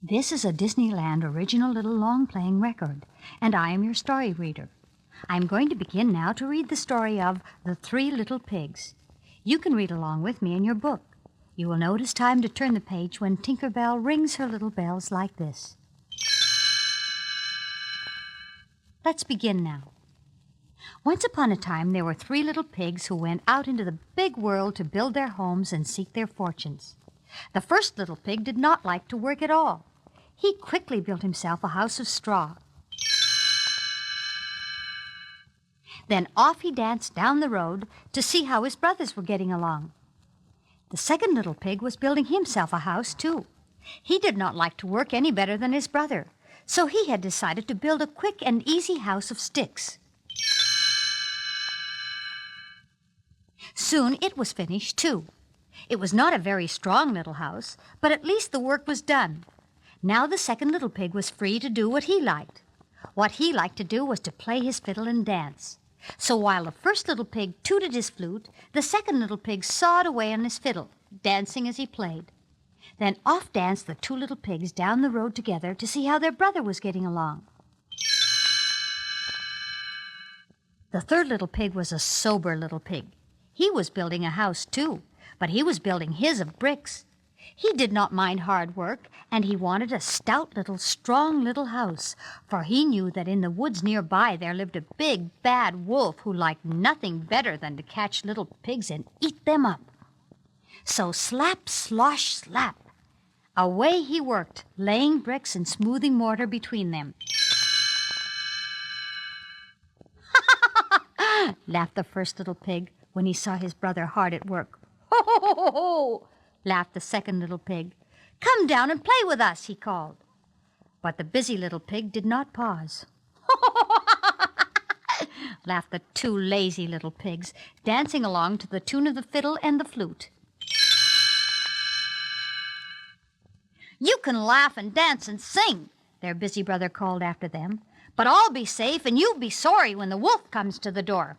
This is a Disneyland original little long-playing record, and I am your story reader. I am going to begin now to read the story of The Three Little Pigs. You can read along with me in your book. You will know it is time to turn the page when Tinker Bell rings her little bells like this. Let's begin now. Once upon a time, there were three little pigs who went out into the big world to build their homes and seek their fortunes. The first little pig did not like to work at all. He quickly built himself a house of straw. Then off he danced down the road to see how his brothers were getting along. The second little pig was building himself a house, too. He did not like to work any better than his brother, so he had decided to build a quick and easy house of sticks. Soon it was finished, too. It was not a very strong little house, but at least the work was done. Now the second little pig was free to do what he liked. What he liked to do was to play his fiddle and dance. So while the first little pig tooted his flute, the second little pig sawed away on his fiddle, dancing as he played. Then off danced the two little pigs down the road together to see how their brother was getting along. The third little pig was a sober little pig. He was building a house, too, but he was building his of bricks. He did not mind hard work, and he wanted a stout little, strong little house, for he knew that in the woods nearby there lived a big, bad wolf who liked nothing better than to catch little pigs and eat them up. So slap, slosh, slap. Away he worked, laying bricks and smoothing mortar between them. Laughed the first little pig when he saw his brother hard at work. Ho, ho, ho, ho, ho! Laughed the second little pig. Come down and play with us, he called. But the busy little pig did not pause. Laughed the two lazy little pigs, dancing along to the tune of the fiddle and the flute. You can laugh and dance and sing, their busy brother called after them, but I'll be safe and you'll be sorry when the wolf comes to the door.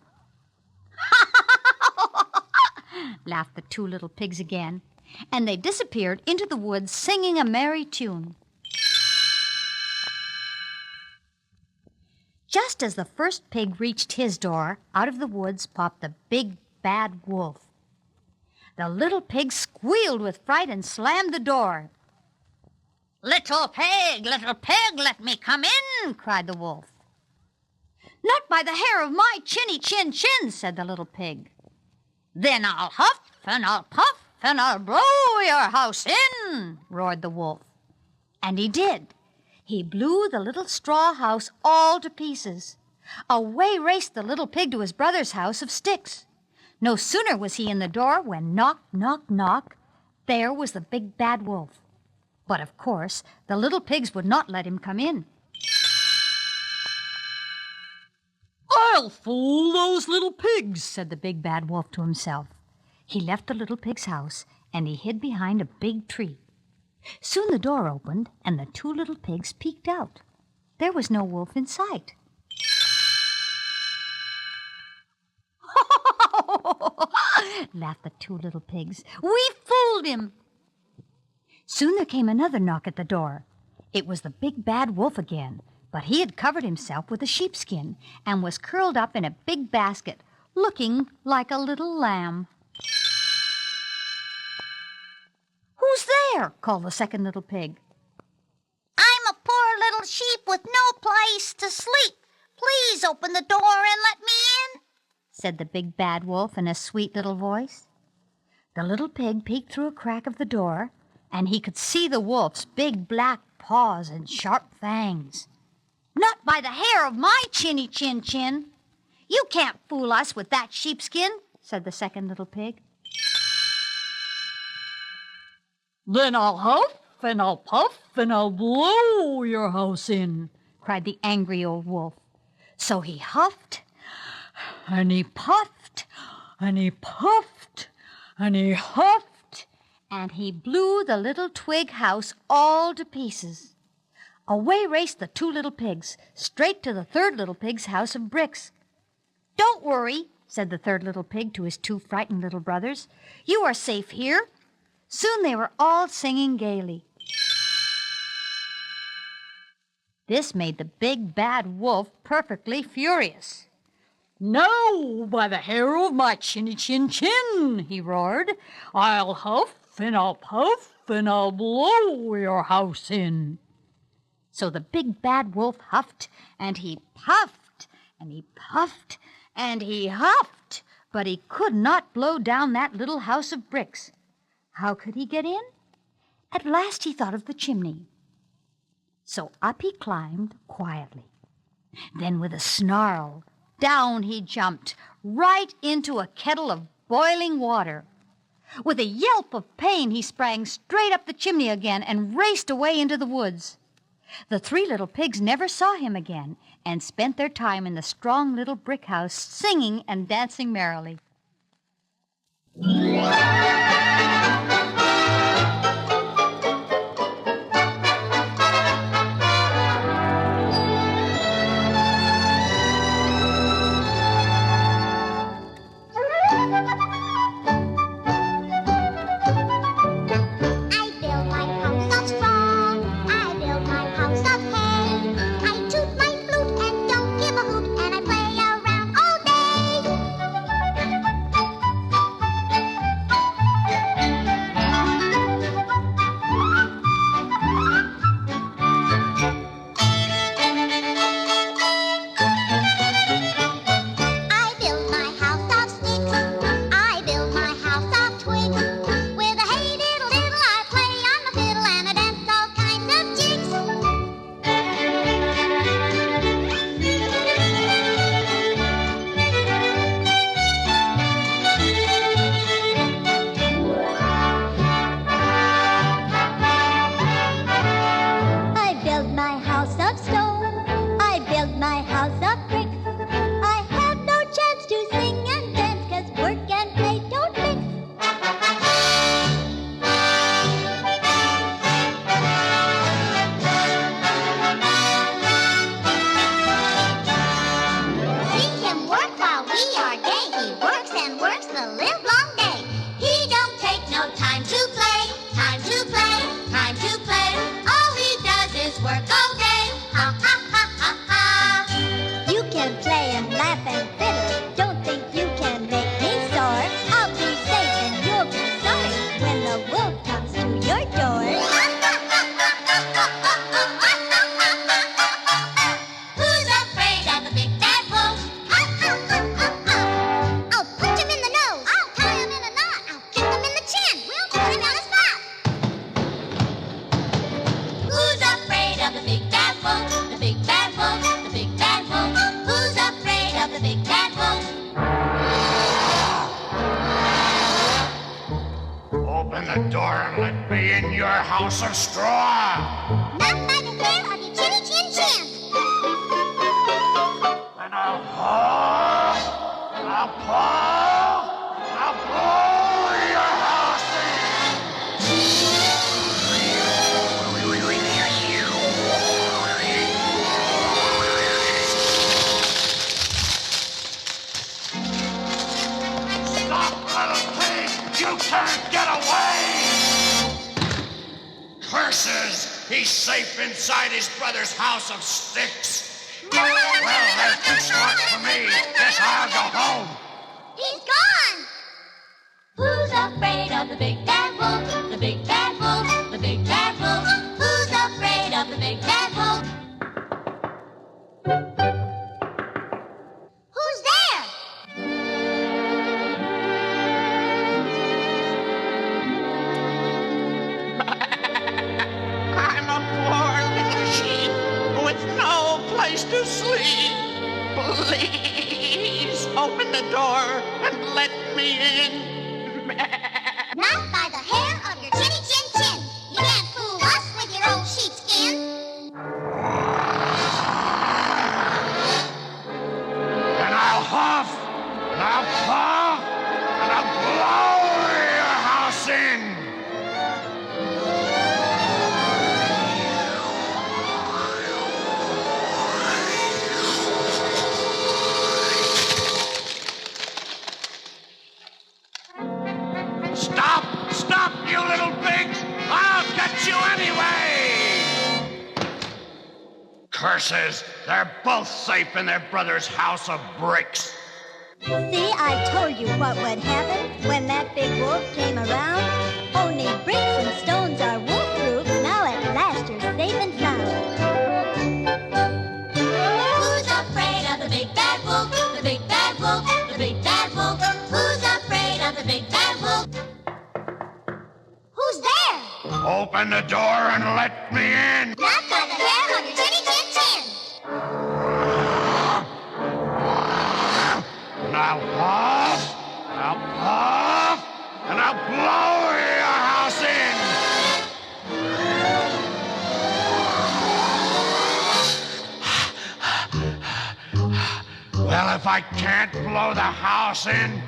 Laughed the two little pigs again, and they disappeared into the woods singing a merry tune. Just as the first pig reached his door, out of the woods popped the big, bad wolf. The little pig squealed with fright and slammed the door. Little pig, let me come in, cried the wolf. Not by the hair of my chinny chin chin, said the little pig. Then I'll huff and I'll puff and I'll blow your house in, roared the wolf. And he did. He blew the little straw house all to pieces. Away raced the little pig to his brother's house of sticks. No sooner was he in the door when knock, knock, knock, there was the big bad wolf. But of course, the little pigs would not let him come in. I'll fool those little pigs, said the big bad wolf to himself. He left the little pig's house, and he hid behind a big tree. Soon the door opened, and the two little pigs peeked out. There was no wolf in sight. Laughed the two little pigs. We fooled him. Soon there came another knock at the door. It was the big bad wolf again, but he had covered himself with a sheepskin and was curled up in a big basket, looking like a little lamb. Who's there? Called the second little pig. I'm a poor little sheep with no place to sleep. Please open the door and let me in, said the big bad wolf in a sweet little voice. The little pig peeked through a crack of the door, and he could see the wolf's big black paws and sharp fangs. Not by the hair of my chinny chin chin. You can't fool us with that sheepskin, said the second little pig. Then I'll huff and I'll puff and I'll blow your house in, cried the angry old wolf. So he huffed and he puffed and he puffed and he huffed, and he blew the little twig house all to pieces. Away raced the two little pigs, straight to the third little pig's house of bricks. Don't worry, said the third little pig to his two frightened little brothers. You are safe here. Soon they were all singing gaily. This made the big bad wolf perfectly furious. "Now, by the hair of my chinny chin chin," he roared, "I'll huff and I'll puff and I'll blow your house in." So the big bad wolf huffed and he puffed and he puffed and he huffed, but he could not blow down that little house of bricks. How could he get in? At last he thought of the chimney. So up he climbed quietly. Then with a snarl, down he jumped, right into a kettle of boiling water. With a yelp of pain, he sprang straight up the chimney again and raced away into the woods. The 3 little pigs never saw him again and spent their time in the strong little brick house singing and dancing merrily. House of straw. Not by the hair of your chinny chin chin. And I'll puff, I'll blow your house in. Stop, little pig! You can't get away! Curses! He's safe inside his brother's house of sticks. Well, they're too smart for me. Guess I'll go home. He's gone! Who's afraid of the big bad wolf? The big bad wolf, the big bad wolf. Who's afraid of the big bad wolf? Who's there? I'm a poor little sheep with no place to sleep. Please open the door and let me in. Not by the hair of your chinny chin chin. You can't fool us with your old sheepskin. And I'll huff, and I'll puff, and I'll blow your house in. curses! They're both safe in their brother's house of bricks. See, I told you what would happen when that big wolf came around. Only bricks and stones are wolf-proof. Now at last you're safe and sound. Who's afraid of the big bad wolf? The big bad wolf, the big bad wolf. Who's afraid of the big bad wolf? Who's there? Open the door and let me in. Not by the hair on your chinny chin chin. And I'll puff, and I'll blow your house in. Well, if I can't blow the house in,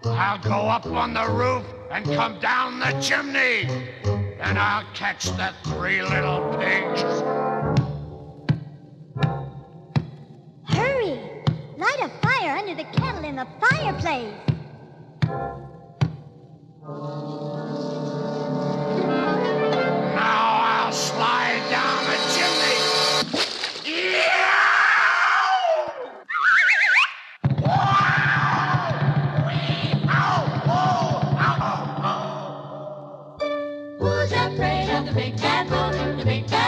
I'll go up on the roof and come down the chimney. Then I'll catch the 3 little pigs. Hurry! Light a fire under the kettle in the fireplace. Now I'll slide down the chimney. Who's afraid of the big bad wolf? The big bad